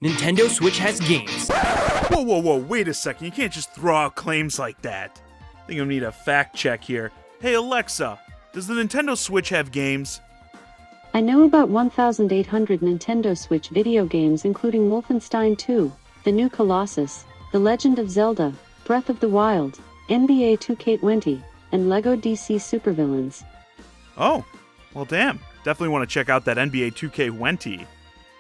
Nintendo Switch has games. Whoa, wait a second. You can't just throw out claims like that. I think I need a fact check here. Hey Alexa, does the Nintendo Switch have games? I know about 1,800 Nintendo Switch video games including Wolfenstein 2, The New Colossus, The Legend of Zelda, Breath of the Wild, NBA 2K20, and LEGO DC Supervillains. Oh, well damn. Definitely want to check out that NBA 2K20.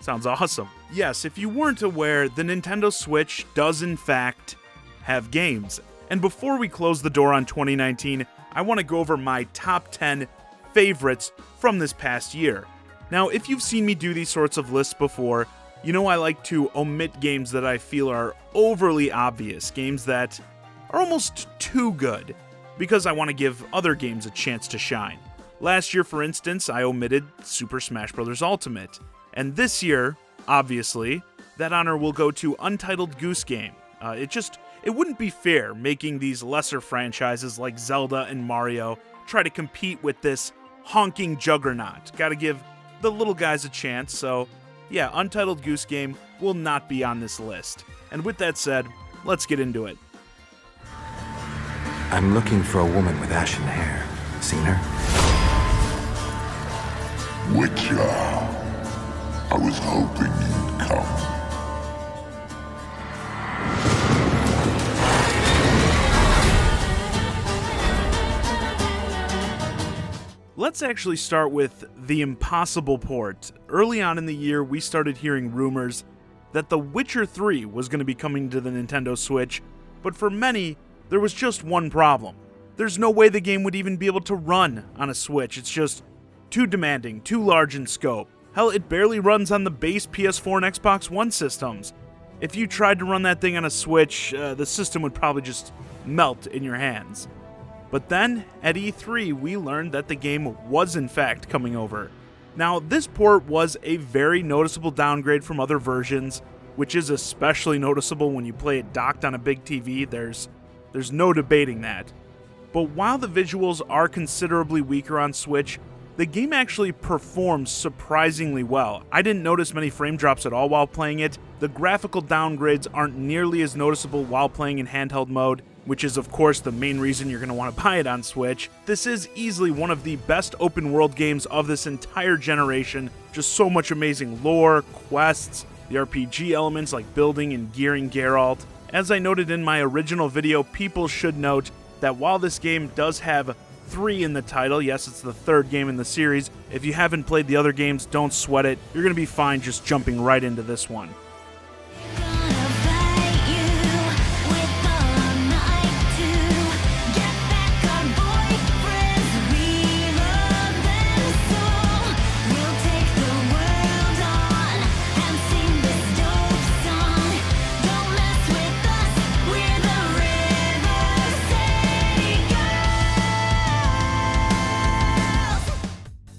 Sounds awesome. Yes, if you weren't aware, the Nintendo Switch does in fact have games. And before we close the door on 2019, I want to go over my top 10 favorites from this past year. Now, if you've seen me do these sorts of lists before, you know I like to omit games that I feel are overly obvious, games that are almost too good, because I want to give other games a chance to shine. Last year, for instance, I omitted Super Smash Bros. Ultimate. And this year, obviously, that honor will go to Untitled Goose Game. It wouldn't be fair making these lesser franchises like Zelda and Mario try to compete with this honking juggernaut. Gotta give the little guys a chance, so yeah, Untitled Goose Game will not be on this list. And with that said, let's get into it. I'm looking for a woman with ashen hair. Seen her? Witcher, I was hoping you'd come. Let's actually start with the Impossible port. Early on in the year, we started hearing rumors that The Witcher 3 was going to be coming to the Nintendo Switch, but for many, there was just one problem. There's no way the game would even be able to run on a Switch. It's just too demanding, too large in scope. Hell, it barely runs on the base PS4 and Xbox One systems. If you tried to run that thing on a Switch, the system would probably just melt in your hands. But then, at E3, we learned that the game was in fact coming over. Now, this port was a very noticeable downgrade from other versions, which is especially noticeable when you play it docked on a big TV. There's no debating that. But while the visuals are considerably weaker on Switch, the game actually performs surprisingly well. I didn't notice many frame drops at all while playing it. The graphical downgrades aren't nearly as noticeable while playing in handheld mode, which is of course the main reason you're going to want to buy it on Switch. This is easily one of the best open world games of this entire generation. Just so much amazing lore, quests, the RPG elements like building and gearing Geralt. As I noted in my original video, people should note that while this game does have 3 in the title, yes, it's the 3rd game in the series, if you haven't played the other games, don't sweat it. You're going to be fine just jumping right into this one.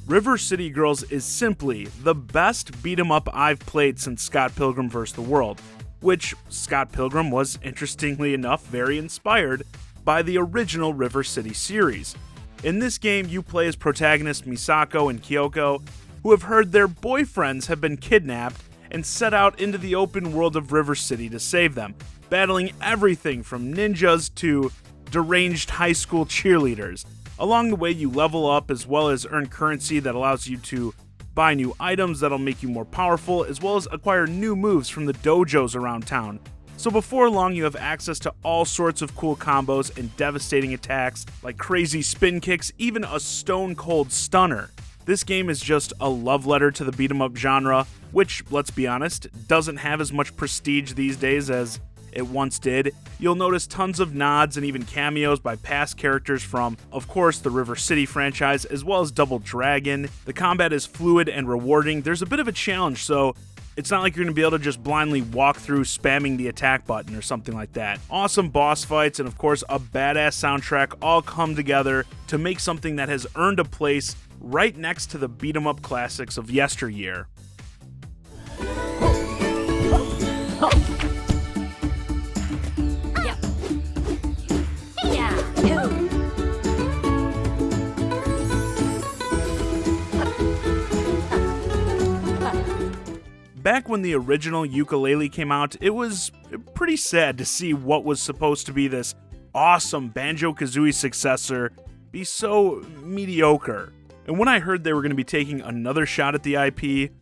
River City Girls is simply the best beat-em-up I've played since Scott Pilgrim vs. the World, which Scott Pilgrim was, interestingly enough, very inspired by the original River City series. In this game, you play as protagonists Misako and Kyoko, who have heard their boyfriends have been kidnapped and set out into the open world of River City to save them, battling everything from ninjas to deranged high school cheerleaders. Along the way, you level up as well as earn currency that allows you to buy new items that'll make you more powerful, as well as acquire new moves from the dojos around town. So before long, you have access to all sorts of cool combos and devastating attacks, like crazy spin kicks, even a stone cold stunner. This game is just a love letter to the beat-em-up genre, which, let's be honest, doesn't have as much prestige these days as it once did. You'll notice tons of nods and even cameos by past characters from, of course, the River City franchise, as well as Double Dragon. The combat is fluid and rewarding. There's a bit of a challenge, so it's not like you're going to be able to just blindly walk through spamming the attack button or something like that. Awesome boss fights and, of course, a badass soundtrack all come together to make something that has earned a place right next to the beat-em-up classics of yesteryear. Back when the original Yooka-Laylee came out, it was pretty sad to see what was supposed to be this awesome Banjo-Kazooie successor be so mediocre. And when I heard they were going to be taking another shot at the IP,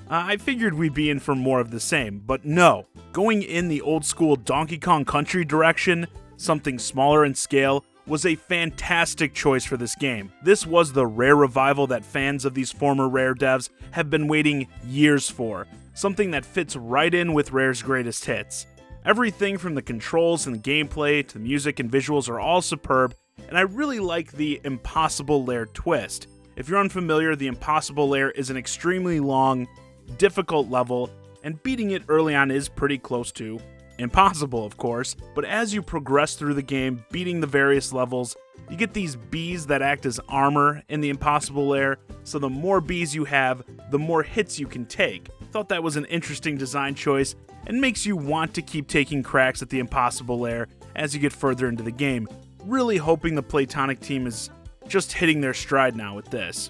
I figured we'd be in for more of the same. But no, going in the old school Donkey Kong Country direction, something smaller in scale, was a fantastic choice for this game. This was the Rare revival that fans of these former Rare devs have been waiting years for, something that fits right in with Rare's greatest hits. Everything from the controls and the gameplay to the music and visuals are all superb, and I really like the Impossible Lair twist. If you're unfamiliar, the Impossible Lair is an extremely long, difficult level, and beating it early on is pretty close to impossible, of course, but as you progress through the game, beating the various levels, you get these bees that act as armor in the Impossible Lair, so the more bees you have, the more hits you can take. Thought that was an interesting design choice, and makes you want to keep taking cracks at the Impossible Lair as you get further into the game. Really hoping the Playtonic team is just hitting their stride now with this.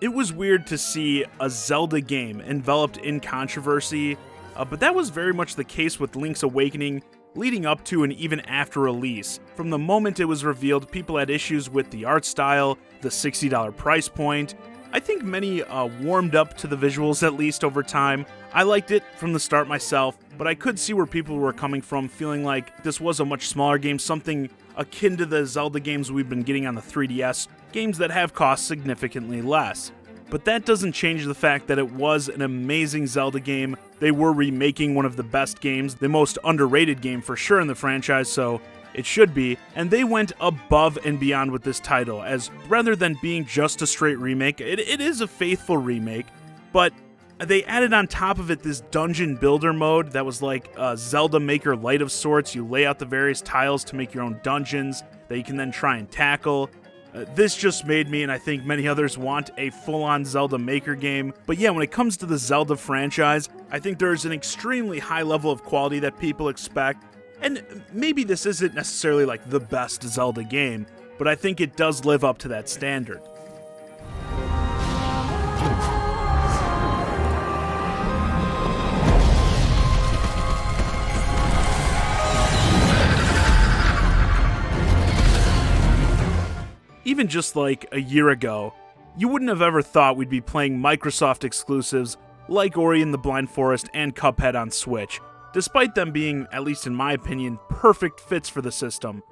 It was weird to see a Zelda game enveloped in controversy, but that was very much the case with Link's Awakening leading up to and even after release. From the moment it was revealed, people had issues with the art style, the $60 price point. I think many warmed up to the visuals at least over time. I liked it from the start myself, but I could see where people were coming from, feeling like this was a much smaller game, something akin to the Zelda games we've been getting on the 3DS, games that have cost significantly less. But that doesn't change the fact that it was an amazing Zelda game. They were remaking one of the best games, the most underrated game for sure in the franchise, so it should be, and they went above and beyond with this title, as rather than being just a straight remake, it is a faithful remake, but they added on top of it this dungeon builder mode that was like a Zelda Maker Light of sorts. You lay out the various tiles to make your own dungeons that you can then try and tackle. This just made me, and I think many others, want a full-on Zelda Maker game. But yeah, when it comes to the Zelda franchise, I think there's an extremely high level of quality that people expect. And maybe this isn't necessarily like the best Zelda game, but I think it does live up to that standard. Even just like a year ago, you wouldn't have ever thought we'd be playing Microsoft exclusives like Ori and the Blind Forest and Cuphead on Switch, despite them being, at least in my opinion, perfect fits for the system.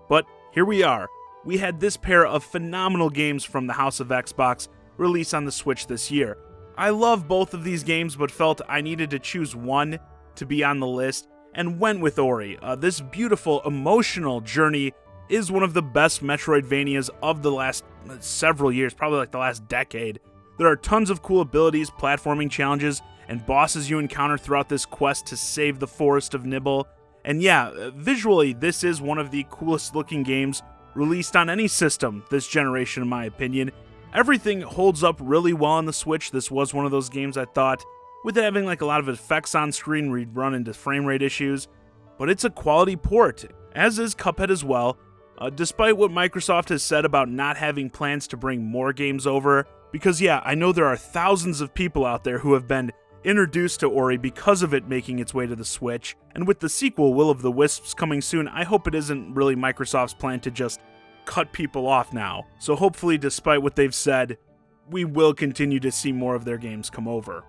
But here we are. We had this pair of phenomenal games from the House of Xbox release on the Switch this year. I love both of these games, but felt I needed to choose one to be on the list, and went with Ori. This beautiful, emotional journey is one of the best Metroidvanias of the last several years, probably like the last decade. There are tons of cool abilities, platforming challenges, and bosses you encounter throughout this quest to save the Forest of Nibble. And yeah, visually, this is one of the coolest looking games released on any system this generation, in my opinion. Everything holds up really well on the Switch. This was one of those games I thought, with it having like a lot of effects on screen, we'd run into frame rate issues. But it's a quality port, as is Cuphead as well. Despite what Microsoft has said about not having plans to bring more games over, because yeah, I know there are thousands of people out there who have been introduced to Ori because of it making its way to the Switch, and with the sequel, Will of the Wisps, coming soon, I hope it isn't really Microsoft's plan to just cut people off now. So hopefully, despite what they've said, we will continue to see more of their games come over.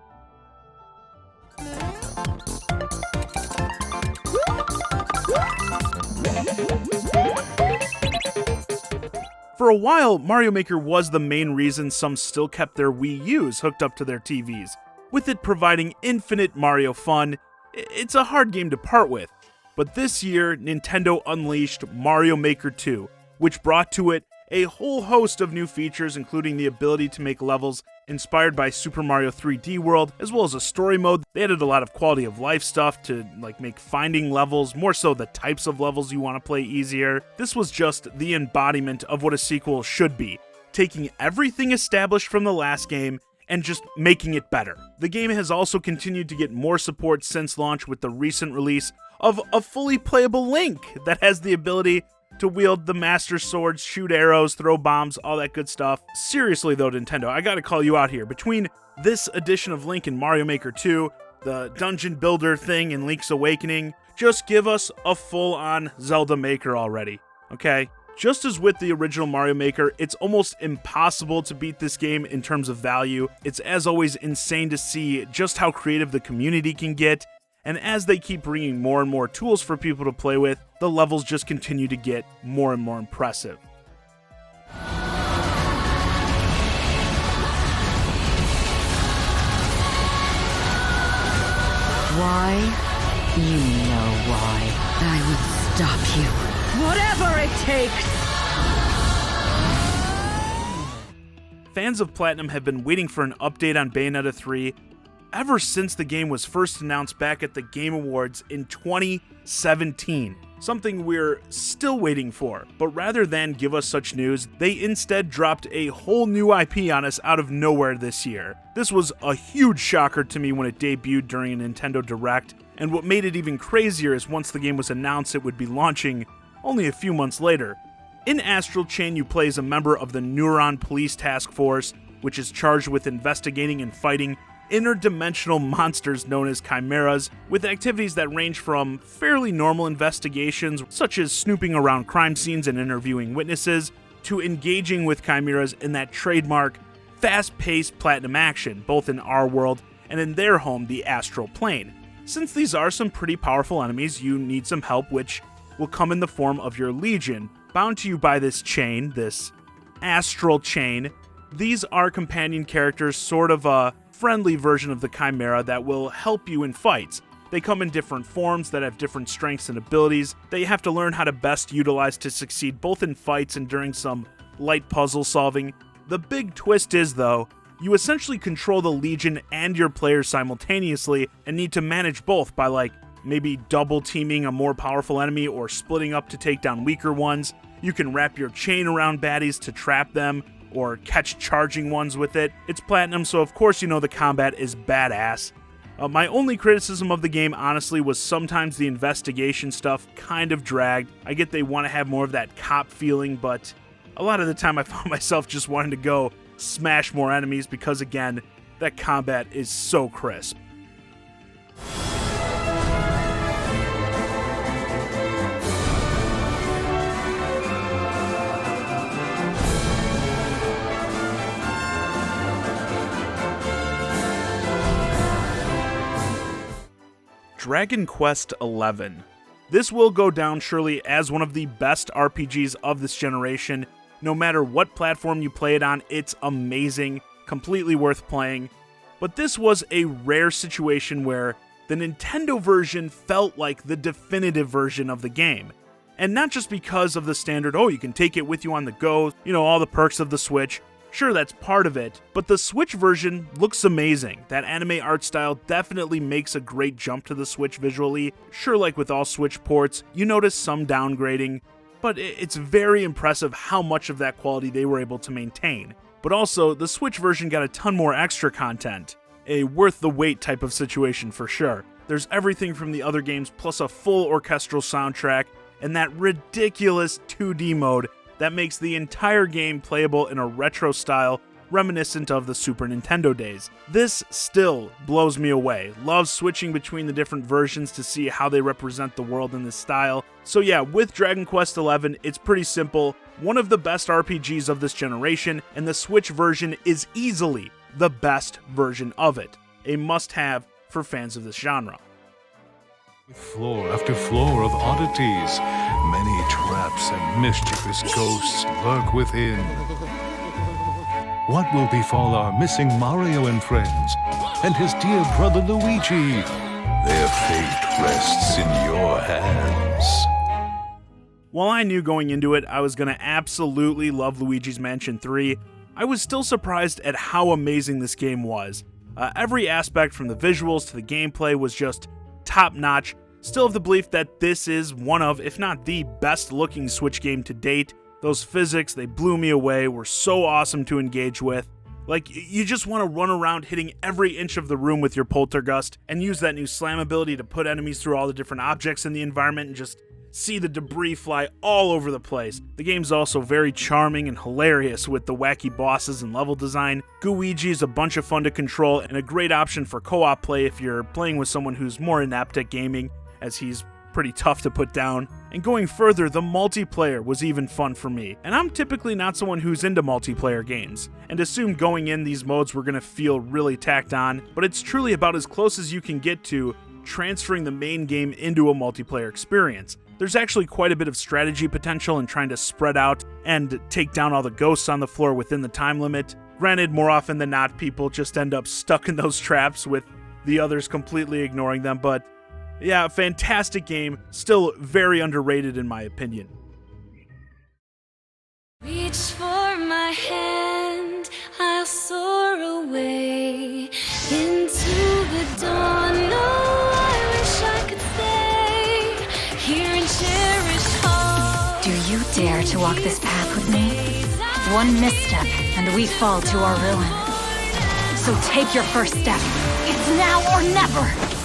For a while, Mario Maker was the main reason some still kept their Wii U's hooked up to their TVs. With it providing infinite Mario fun, it's a hard game to part with. But this year, Nintendo unleashed Mario Maker 2, which brought to it a whole host of new features, including the ability to make levels inspired by Super Mario 3D World, as well as a story mode. They added a lot of quality of life stuff to make finding levels, more so the types of levels you want to play, easier. This was just the embodiment of what a sequel should be. taking everything established from the last game and just making it better. The game has also continued to get more support since launch with the recent release of a fully playable Link that has the ability to wield the Master Swords, shoot arrows, throw bombs, all that good stuff. Seriously though, Nintendo, I gotta call you out here. Between this edition of Link in Mario Maker 2, the dungeon builder thing in Link's Awakening, just give us a full-on Zelda Maker already, okay? Just as with the original Mario Maker, it's almost impossible to beat this game in terms of value. It's as always insane to see just how creative the community can get, and as they keep bringing more and more tools for people to play with, the levels just continue to get more and more impressive. Why? You know why. I will stop you. Whatever it takes! Fans of Platinum have been waiting for an update on Bayonetta 3 ever since the game was first announced back at the Game Awards in 2017. Something we're still waiting for, but rather than give us such news, they instead dropped a whole new IP on us out of nowhere this year. This was a huge shocker to me when it debuted during a Nintendo Direct, and what made it even crazier is once the game was announced it would be launching only a few months later. In Astral Chain, you play as a member of the Neuron Police Task Force, which is charged with investigating and fighting interdimensional monsters known as chimeras, with activities that range from fairly normal investigations, such as snooping around crime scenes and interviewing witnesses, to engaging with chimeras in that trademark, fast-paced Platinum action, both in our world and in their home, the Astral Plane. Since these are some pretty powerful enemies, you need some help, which will come in the form of your Legion, bound to you by this chain, this Astral Chain. These are companion characters, sort of a friendly version of the Chimera that will help you in fights. They come in different forms that have different strengths and abilities that you have to learn how to best utilize to succeed both in fights and during some light puzzle solving. The big twist is, though, you essentially control the Legion and your players simultaneously and need to manage both by maybe double teaming a more powerful enemy or splitting up to take down weaker ones. You can wrap your chain around baddies to trap them or catch charging ones with it. It's Platinum, so of course you know the combat is badass. My only criticism of the game, honestly, was sometimes the investigation stuff kind of dragged. I get they want to have more of that cop feeling, but a lot of the time I found myself just wanting to go smash more enemies because, again, that combat is so crisp. Dragon Quest XI. This will go down surely as one of the best RPGs of this generation. No matter what platform you play it on, it's amazing, completely worth playing. But this was a rare situation where the Nintendo version felt like the definitive version of the game. And not just because of the standard, oh, you can take it with you on the go, all the perks of the Switch. Sure, that's part of it, but the Switch version looks amazing. That anime art style definitely makes a great jump to the Switch visually. Sure, like with all Switch ports, you notice some downgrading, but it's very impressive how much of that quality they were able to maintain. But also, the Switch version got a ton more extra content. A worth the wait type of situation for sure. There's everything from the other games plus a full orchestral soundtrack, and that ridiculous 2D mode that makes the entire game playable in a retro style reminiscent of the Super Nintendo days. This still blows me away. Love switching between the different versions to see how they represent the world in this style. So yeah, with Dragon Quest XI, it's pretty simple. One of the best RPGs of this generation, and the Switch version is easily the best version of it. A must-have for fans of this genre. Floor after floor of oddities, many traps and mischievous ghosts lurk within. What will befall our missing Mario and friends, and his dear brother Luigi? Their fate rests in your hands. While I knew going into it I was going to absolutely love Luigi's Mansion 3, I was still surprised at how amazing this game was. Every aspect from the visuals to the gameplay was just top-notch. Still have the belief that this is one of, if not the best looking Switch game to date. Those physics, they blew me away, were so awesome to engage with. Like, you just want to run around hitting every inch of the room with your poltergust and use that new slam ability to put enemies through all the different objects in the environment and just see the debris fly all over the place. The game's also very charming and hilarious with the wacky bosses and level design. Luigi is a bunch of fun to control and a great option for co-op play if you're playing with someone who's more inept at gaming, as he's pretty tough to put down. And going further, the multiplayer was even fun for me. And I'm typically not someone who's into multiplayer games, and assumed going in these modes were going to feel really tacked on, but it's truly about as close as you can get to transferring the main game into a multiplayer experience. There's actually quite a bit of strategy potential in trying to spread out and take down all the ghosts on the floor within the time limit. Granted, more often than not, people just end up stuck in those traps with the others completely ignoring them, but yeah, fantastic game, still very underrated in my opinion. Reach for my hand, I'll soar away into the dawn. No, I wish I could stay here and cherish all. Do you dare to walk this path with me? One misstep, and we fall to our ruin. So take your first step. It's now or never!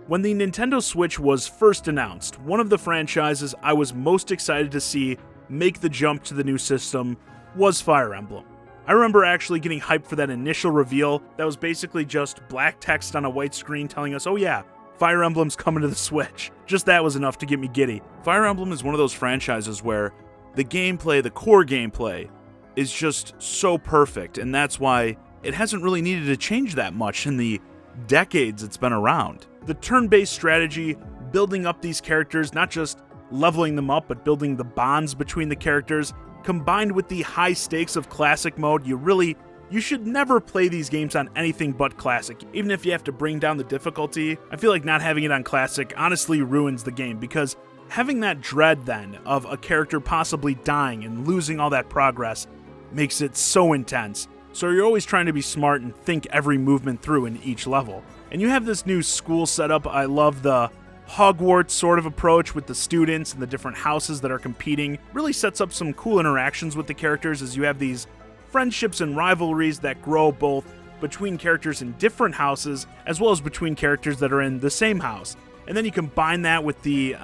When the Nintendo Switch was first announced, one of the franchises I was most excited to see make the jump to the new system was Fire Emblem. I remember actually getting hyped for that initial reveal that was basically just black text on a white screen telling us, oh yeah, Fire Emblem's coming to the Switch. Just that was enough to get me giddy. Fire Emblem is one of those franchises where the gameplay, the core gameplay, is just so perfect, and that's why it hasn't really needed to change that much in the decades it's been around. The turn-based strategy, building up these characters, not just leveling them up, but building the bonds between the characters, combined with the high stakes of Classic mode, you should never play these games on anything but Classic. Even if you have to bring down the difficulty, I feel like not having it on Classic honestly ruins the game, because having that dread then of a character possibly dying and losing all that progress makes it so intense. So you're always trying to be smart and think every movement through in each level. And you have this new school setup. I love the Hogwarts sort of approach with the students and the different houses that are competing. Really sets up some cool interactions with the characters as you have these friendships and rivalries that grow both between characters in different houses as well as between characters that are in the same house. And then you combine that with the,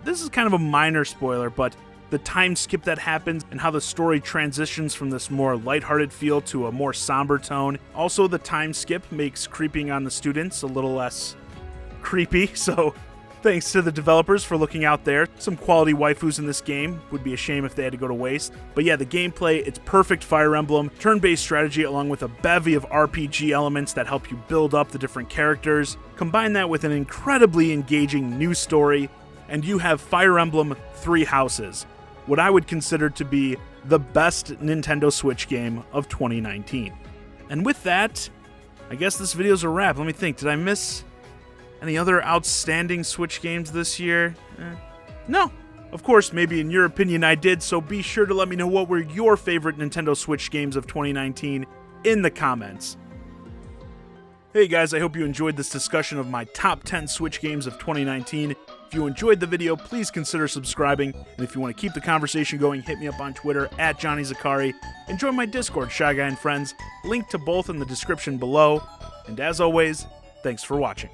this is kind of a minor spoiler, but the time skip that happens and how the story transitions from this more lighthearted feel to a more somber tone. Also, the time skip makes creeping on the students a little less creepy, so thanks to the developers for looking out there. Some quality waifus in this game. Would be a shame if they had to go to waste. But yeah, the gameplay, it's perfect Fire Emblem. Turn-based strategy along with a bevy of RPG elements that help you build up the different characters. Combine that with an incredibly engaging new story, and you have Fire Emblem 3 Houses, what I would consider to be the best Nintendo Switch game of 2019. And with that, I guess this video's a wrap. Let me think, did I miss any other outstanding Switch games this year? No. Of course, maybe in your opinion I did, so be sure to let me know what were your favorite Nintendo Switch games of 2019 in the comments. Hey guys, I hope you enjoyed this discussion of my top 10 Switch games of 2019. If you enjoyed the video, please consider subscribing, and if you want to keep the conversation going, hit me up on Twitter @JohnnyZakari, and join my Discord, ChiGuy and Friends, link to both in the description below. And as always, thanks for watching.